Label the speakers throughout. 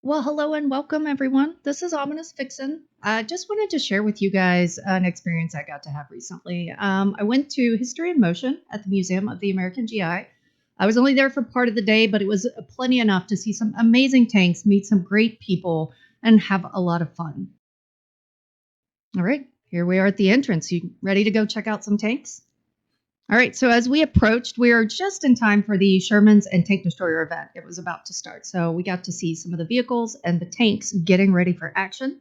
Speaker 1: Well, hello and welcome, everyone. This is Ominous Fyxen. I just wanted to share with you guys an experience I got to have recently. I went to History in Motion at the Museum of the American GI. I was only there for part of the day, but it was plenty enough to see some amazing tanks, meet some great people, and have a lot of fun. All right, here we are at the entrance. You ready to go check out some tanks? All right, so as we approached, we are just in time for the Shermans and Tank Destroyer event. It was about to start, so we got to see some of the vehicles and the tanks getting ready for action.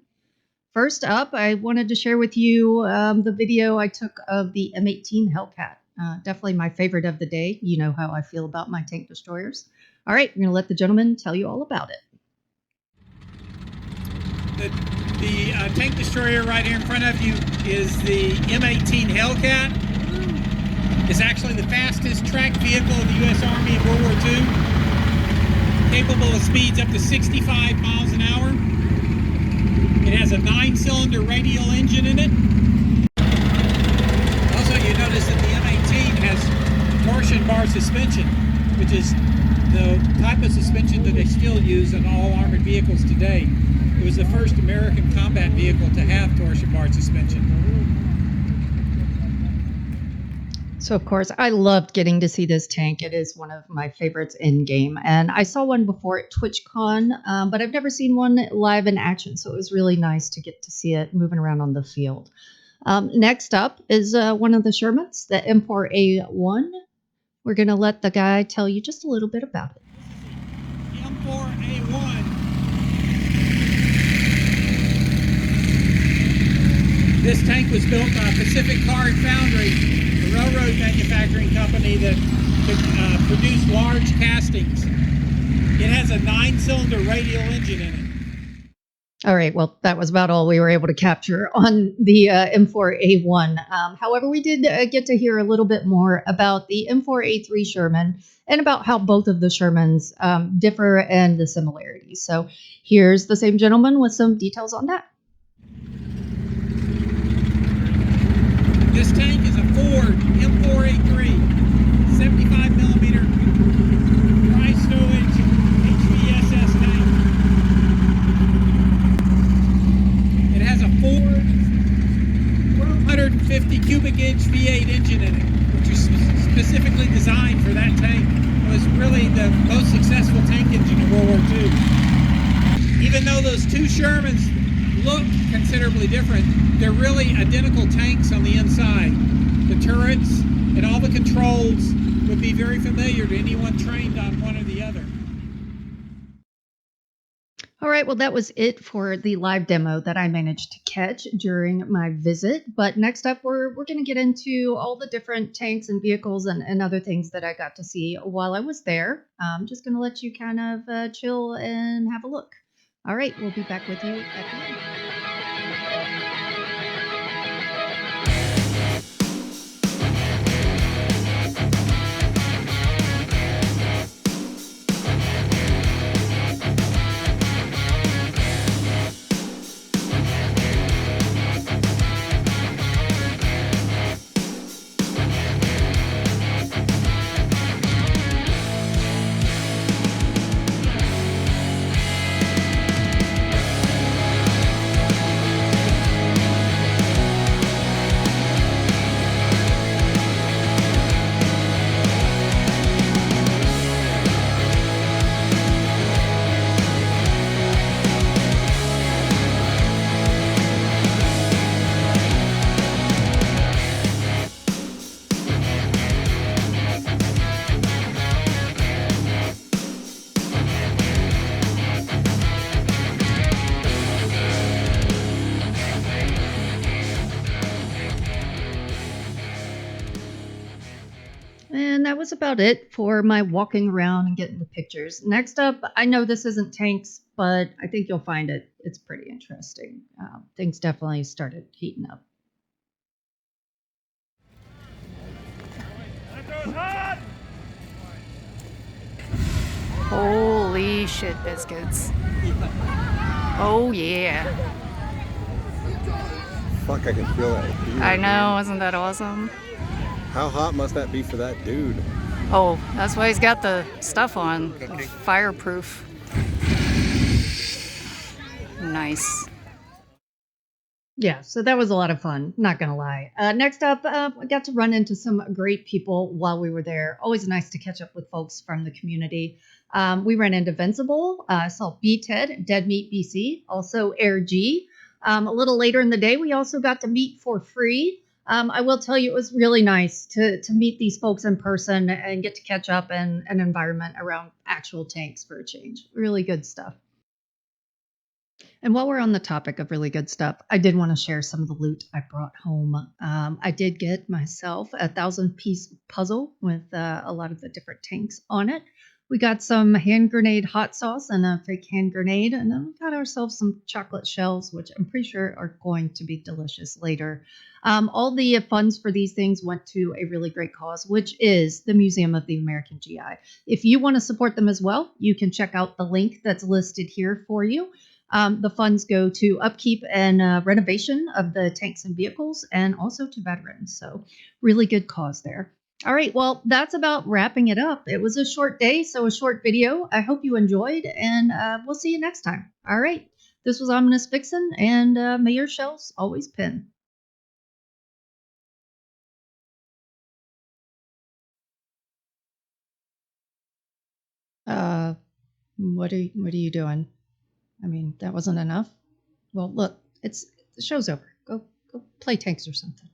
Speaker 1: First up, I wanted to share with you the video I took of the M18 HELLCAT. Definitely my favorite of the day. You know how I feel about my Tank Destroyers. All right, I'm going to let the gentleman tell you all about it.
Speaker 2: The Tank Destroyer right here in front of you is the M18 HELLCAT. It's actually the fastest tracked vehicle of the U.S. Army in World War II, capable of speeds up to 65 miles an hour. It has a 9-cylinder radial engine in it. Also, you notice that the M18 has torsion bar suspension, which is the type of suspension that they still use in all armored vehicles today. It was the first American combat vehicle to have torsion bar suspension.
Speaker 1: So, of course, I loved getting to see this tank. It is one of my favorites in game. And I saw one before at TwitchCon, but I've never seen one live in action. So it was really nice to get to see it moving around on the field. Next up is one of the Shermans, the M4A1. We're going to let the guy tell you just a little bit about it.
Speaker 2: The M4A1. This tank was built by Pacific Car and Foundry, a railroad manufacturing company that could produce large castings. It has a 9-cylinder radial engine in it.
Speaker 1: All right, well, that was about all we were able to capture on the M4A1. However, we did get to hear a little bit more about the M4A3 Sherman and about how both of the Shermans differ and the similarities. So here's the same gentleman with some details on that.
Speaker 2: This tank is a Ford M4A3, 75 millimeter tri-stowage HVSS tank. It has a Ford 150 cubic inch V8 engine in it, which is specifically designed for that tank. It was really the most successful tank engine in World War II. Even though those two Shermans look considerably different, they're really identical tanks on the inside. The turrets and all the controls would be very familiar to anyone trained on one or the other.
Speaker 1: All right, well, that was it for the live demo that I managed to catch during my visit. But next up, we're going to get into all the different tanks and vehicles and other things that I got to see while I was there. I'm just going to let you kind of chill and have a look. All right, we'll be back with you at the end. And that was about it for my walking around and getting the pictures. Next up, I know this isn't tanks, but I think you'll find it's pretty interesting. Things definitely started heating up.
Speaker 3: Holy shit biscuits. Oh yeah.
Speaker 4: Fuck, I can feel that.
Speaker 3: I know, isn't that awesome?
Speaker 4: How hot must that be for that dude?
Speaker 3: Oh, that's why he's got the stuff on. Fireproof. nice.
Speaker 1: Yeah, so that was a lot of fun, not gonna lie. Next up, I got to run into some great people while we were there. Always nice to catch up with folks from the community. We ran into Vincible, saw B-Ted, Dead Meat BC, also Air G. A little later in the day, we also got to meet for free. I will tell you, it was really nice to meet these folks in person and get to catch up in an environment around actual tanks for a change. Really good stuff. And while we're on the topic of really good stuff, I did want to share some of the loot I brought home. I did get myself a 1,000-piece puzzle with a lot of the different tanks on it. We got some hand grenade hot sauce and a fake hand grenade, and then we got ourselves some chocolate shells, which I'm pretty sure are going to be delicious later. All the funds for these things went to a really great cause, which is the Museum of the American GI. If you want to support them as well, you can check out the link that's listed here for you. The funds go to upkeep and renovation of the tanks and vehicles, and also to veterans. So really good cause there. All right, well, that's about wrapping it up. It was a short day, so a short video. I hope you enjoyed, and we'll see you next time. All right, this was Ominous Fyxen, and may your shells always pin. What are you doing? I mean, that wasn't enough. Well, look, the show's over. Go play tanks or something.